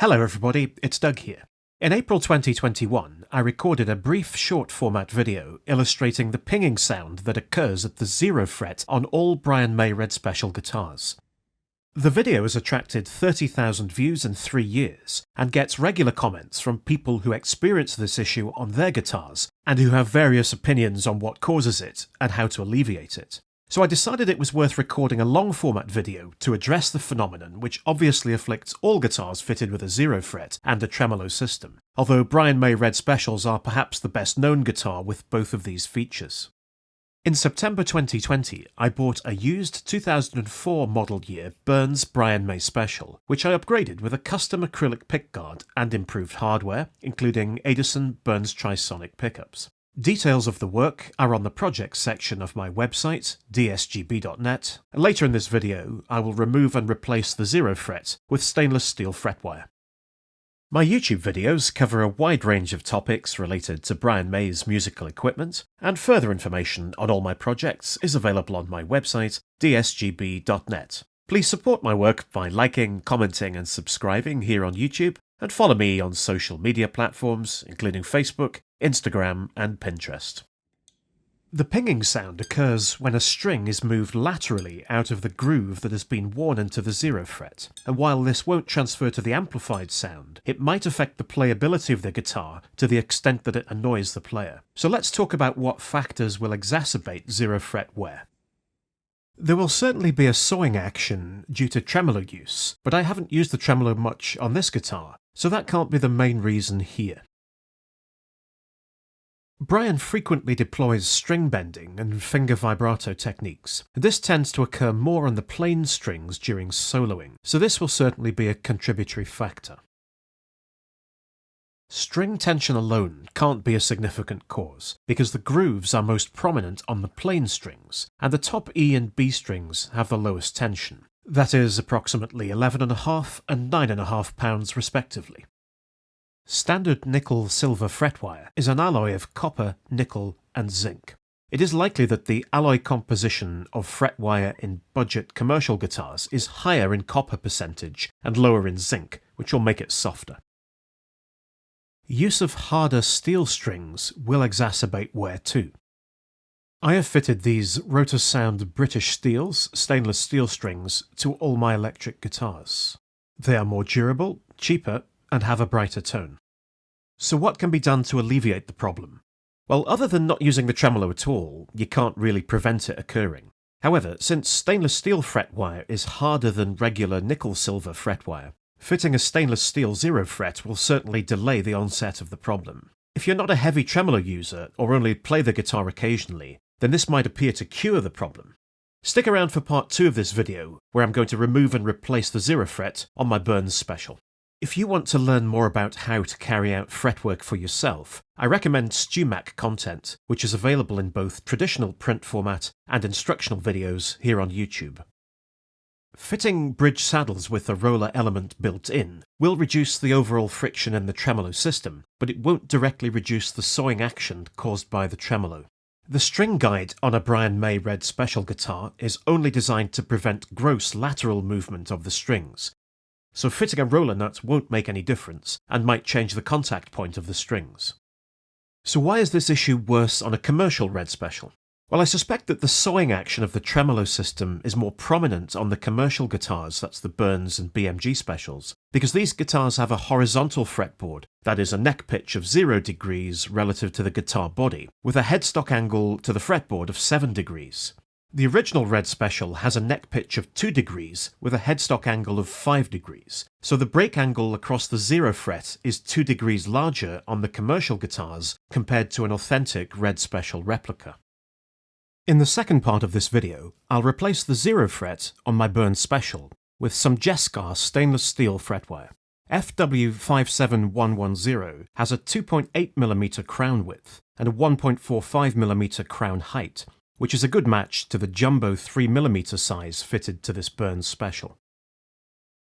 Hello everybody, it's Doug here. In April 2021, I recorded a brief short format video illustrating the pinging sound that occurs at the 0 fret on all Brian May Red Special guitars. The video has attracted 30,000 views in 3 years and gets regular comments from people who experience this issue on their guitars and who have various opinions on what causes it and how to alleviate it. So I decided it was worth recording a long format video to address the phenomenon, which obviously afflicts all guitars fitted with a 0 fret and a tremolo system, although Brian May Red Specials are perhaps the best known guitar with both of these features. In September 2020, I bought a used 2004 model year Burns Brian May Special, which I upgraded with a custom acrylic pickguard and improved hardware, including Edison Burns Trisonic pickups. Details of the work are on the projects section of my website, dsgb.net, and later in this video I will remove and replace the 0 fret with stainless steel fretwire. My YouTube videos cover a wide range of topics related to Brian May's musical equipment, and further information on all my projects is available on my website, dsgb.net. Please support my work by liking, commenting and subscribing here on YouTube, and follow me on social media platforms including Facebook, Instagram and Pinterest. The pinging sound occurs when a string is moved laterally out of the groove that has been worn into the 0 fret, and while this won't transfer to the amplified sound, it might affect the playability of the guitar to the extent that it annoys the player. So let's talk about what factors will exacerbate 0 fret wear. There will certainly be a sawing action due to tremolo use, but I haven't used the tremolo much on this guitar, so that can't be the main reason here. Brian frequently deploys string bending and finger vibrato techniques. This tends to occur more on the plain strings during soloing, so this will certainly be a contributory factor. String tension alone can't be a significant cause, because the grooves are most prominent on the plain strings, and the top E and B strings have the lowest tension. That is approximately 11.5 and 9.5 pounds respectively. Standard nickel-silver fretwire is an alloy of copper, nickel and zinc. It is likely that the alloy composition of fretwire in budget commercial guitars is higher in copper percentage and lower in zinc, which will make it softer. Use of harder steel strings will exacerbate wear too. I have fitted these Rotosound British Steels stainless steel strings to all my electric guitars. They are more durable, cheaper, and have a brighter tone. So what can be done to alleviate the problem? Well, other than not using the tremolo at all, you can't really prevent it occurring. However, since stainless steel fretwire is harder than regular nickel-silver fretwire, fitting a stainless steel 0 fret will certainly delay the onset of the problem. If you're not a heavy tremolo user or only play the guitar occasionally, then this might appear to cure the problem. Stick around for part 2 of this video, where I'm going to remove and replace the 0 fret on my Burns Special. If you want to learn more about how to carry out fretwork for yourself, I recommend StewMac content, which is available in both traditional print format and instructional videos here on YouTube. Fitting bridge saddles with a roller element built in will reduce the overall friction in the tremolo system, but it won't directly reduce the sawing action caused by the tremolo. The string guide on a Brian May Red Special guitar is only designed to prevent gross lateral movement of the strings, so fitting a roller nut won't make any difference and might change the contact point of the strings. So why is this issue worse on a commercial Red Special? Well, I suspect that the sawing action of the tremolo system is more prominent on the commercial guitars, that's the Burns and BMG Specials, because these guitars have a horizontal fretboard, that is a neck pitch of 0 degrees relative to the guitar body, with a headstock angle to the fretboard of 7 degrees. The original Red Special has a neck pitch of 2 degrees with a headstock angle of 5 degrees, so the break angle across the 0 fret is 2 degrees larger on the commercial guitars compared to an authentic Red Special replica. In the second part of this video, I'll replace the 0 fret on my Burns Special with some Jescar stainless steel fretwire. FW57110 has a 2.8mm crown width and a 1.45mm crown height, which is a good match to the jumbo 3mm size fitted to this Burns Special.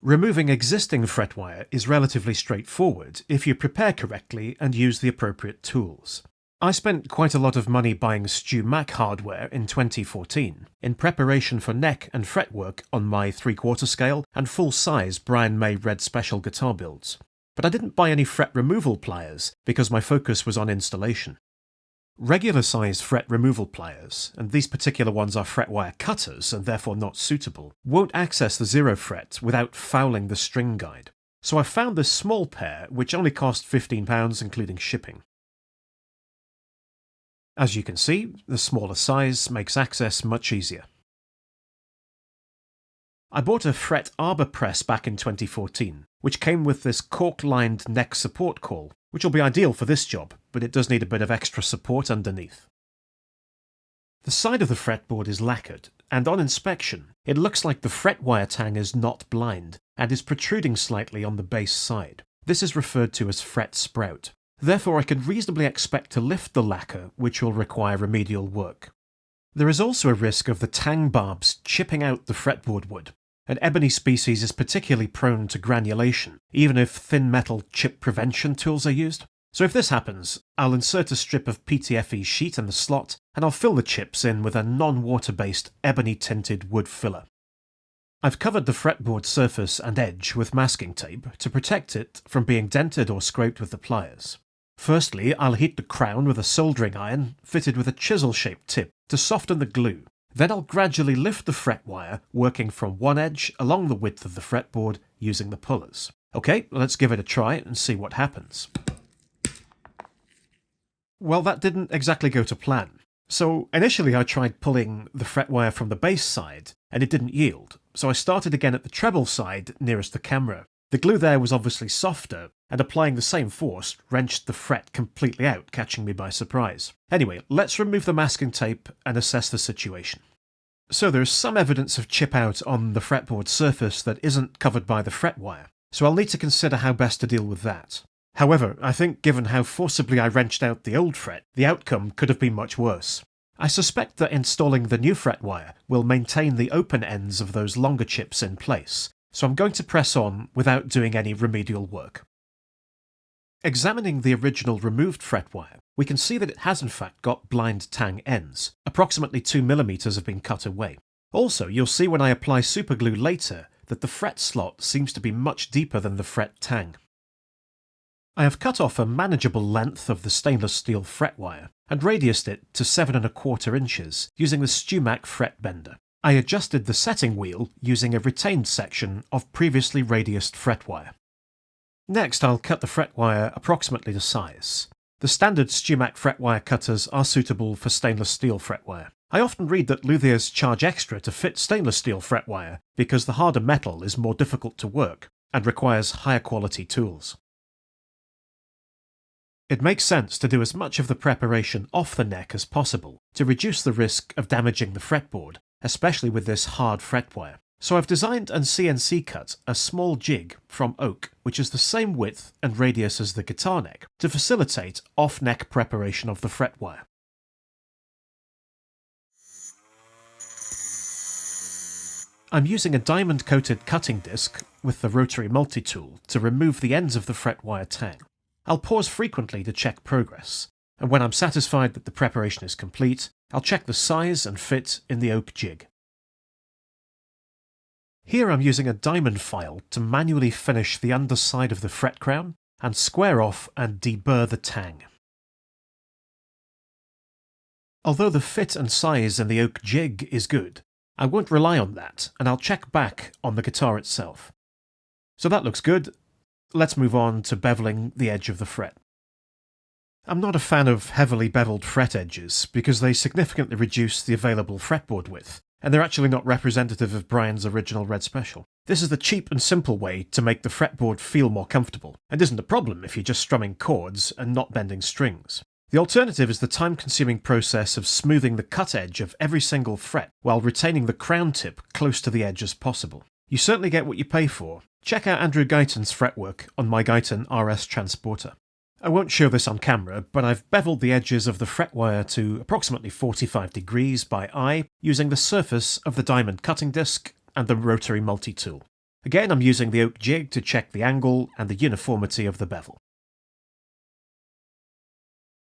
Removing existing fretwire is relatively straightforward if you prepare correctly and use the appropriate tools. I spent quite a lot of money buying StewMac hardware in 2014 in preparation for neck and fretwork on my 3/4 scale and full-size Brian May Special guitar builds. But I didn't buy any fret removal pliers because my focus was on installation. Regular-sized fret removal pliers, and these particular ones are fret wire cutters and therefore not suitable, won't access the 0 fret without fouling the string guide. So I found this small pair, which only cost £15 including shipping. As you can see, the smaller size makes access much easier. I bought a fret arbor press back in 2014, which came with this cork-lined neck support caul, which will be ideal for this job, but it does need a bit of extra support underneath. The side of the fretboard is lacquered, and on inspection, it looks like the fret wire tang is not blind and is protruding slightly on the base side. This is referred to as fret sprout. Therefore, I can reasonably expect to lift the lacquer, which will require remedial work. There is also a risk of the tang barbs chipping out the fretboard wood. An ebony species is particularly prone to granulation, even if thin metal chip prevention tools are used. So if this happens, I'll insert a strip of PTFE sheet in the slot, and I'll fill the chips in with a non-water-based ebony-tinted wood filler. I've covered the fretboard surface and edge with masking tape to protect it from being dented or scraped with the pliers. Firstly, I'll heat the crown with a soldering iron fitted with a chisel-shaped tip to soften the glue. Then I'll gradually lift the fret wire, working from one edge along the width of the fretboard using the pullers. Okay, let's give it a try and see what happens. Well, that didn't exactly go to plan. So initially I tried pulling the fret wire from the bass side, and it didn't yield, so I started again at the treble side nearest the camera. The glue there was obviously softer, and applying the same force wrenched the fret completely out, catching me by surprise. Anyway, let's remove the masking tape and assess the situation. So there's some evidence of chip out on the fretboard surface that isn't covered by the fret wire, so I'll need to consider how best to deal with that. However, I think given how forcibly I wrenched out the old fret, the outcome could have been much worse. I suspect that installing the new fret wire will maintain the open ends of those longer chips in place, so I'm going to press on without doing any remedial work. Examining the original removed fret wire, we can see that it has in fact got blind tang ends. Approximately 2mm have been cut away. Also, you'll see when I apply superglue later that the fret slot seems to be much deeper than the fret tang. I have cut off a manageable length of the stainless steel fret wire and radiused it to 7¼ inches using the StewMac fret bender. I adjusted the setting wheel using a retained section of previously radiused fret wire. Next, I'll cut the fret wire approximately to size. The standard StewMac fret wire cutters are suitable for stainless steel fret wire. I often read that luthiers charge extra to fit stainless steel fret wire because the harder metal is more difficult to work and requires higher quality tools. It makes sense to do as much of the preparation off the neck as possible to reduce the risk of damaging the fretboard, especially with this hard fret wire. So I've designed and CNC cut a small jig from oak, which is the same width and radius as the guitar neck, to facilitate off-neck preparation of the fret wire. I'm using a diamond-coated cutting disc with the rotary multitool to remove the ends of the fret wire tang. I'll pause frequently to check progress, and when I'm satisfied that the preparation is complete, I'll check the size and fit in the oak jig. Here I'm using a diamond file to manually finish the underside of the fret crown and square off and de-burr the tang. Although the fit and size in the oak jig is good, I won't rely on that, and I'll check back on the guitar itself. So that looks good. Let's move on to bevelling the edge of the fret. I'm not a fan of heavily beveled fret edges because they significantly reduce the available fretboard width, and they're actually not representative of Brian's original Red Special. This is the cheap and simple way to make the fretboard feel more comfortable, and isn't a problem if you're just strumming chords and not bending strings. The alternative is the time-consuming process of smoothing the cut edge of every single fret while retaining the crown tip close to the edge as possible. You certainly get what you pay for. Check out Andrew Guyton's fretwork on my Guyton RS Transporter. I won't show this on camera, but I've beveled the edges of the fret wire to approximately 45 degrees by eye using the surface of the diamond cutting disc and the rotary multi-tool. Again, I'm using the oak jig to check the angle and the uniformity of the bevel.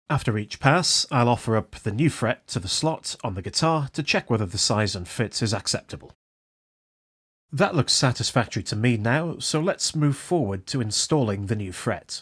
After each pass, I'll offer up the new fret to the slot on the guitar to check whether the size and fit is acceptable. That looks satisfactory to me now, so let's move forward to installing the new fret.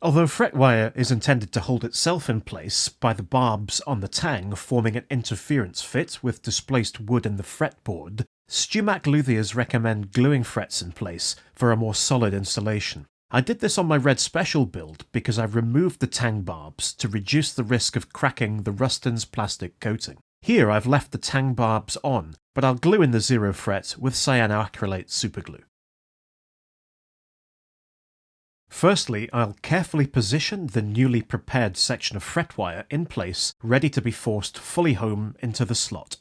Although fret wire is intended to hold itself in place by the barbs on the tang forming an interference fit with displaced wood in the fretboard, StewMac luthiers recommend gluing frets in place for a more solid installation. I did this on my Red Special build because I've removed the tang barbs to reduce the risk of cracking the Rustin's plastic coating. Here I've left the tang barbs on, but I'll glue in the 0 fret with cyanoacrylate superglue. Firstly, I'll carefully position the newly prepared section of fret wire in place, ready to be forced fully home into the slot.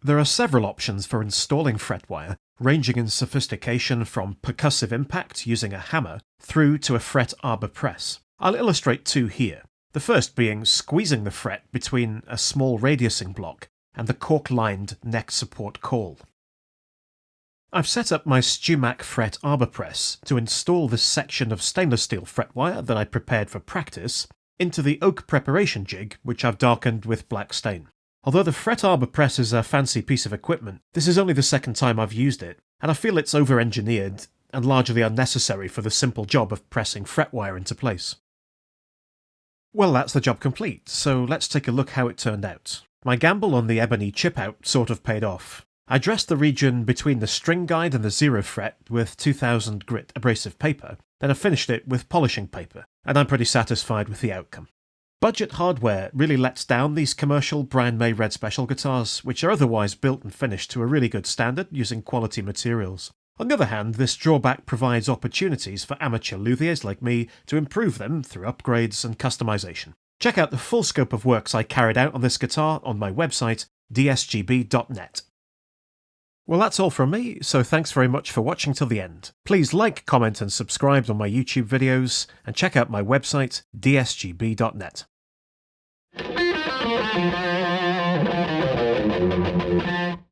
There are several options for installing fret wire, ranging in sophistication from percussive impact using a hammer through to a fret arbor press. I'll illustrate two here, the first being squeezing the fret between a small radiusing block and the cork-lined neck support caul. I've set up my StewMac fret arbor press to install this section of stainless steel fret wire that I prepared for practice into the oak preparation jig, which I've darkened with black stain. Although the fret arbor press is a fancy piece of equipment, this is only the second time I've used it, and I feel it's over-engineered and largely unnecessary for the simple job of pressing fret wire into place. Well, that's the job complete, so let's take a look how it turned out. My gamble on the ebony chip-out sort of paid off. I dressed the region between the string guide and the 0 fret with 2000 grit abrasive paper, then I finished it with polishing paper, and I'm pretty satisfied with the outcome. Budget hardware really lets down these commercial Brian May Red Special guitars, which are otherwise built and finished to a really good standard using quality materials. On the other hand, this drawback provides opportunities for amateur luthiers like me to improve them through upgrades and customization. Check out the full scope of works I carried out on this guitar on my website, dsgb.net. Well, that's all from me, so thanks very much for watching till the end. Please like, comment and subscribe on my YouTube videos, and check out my website, dsgb.net.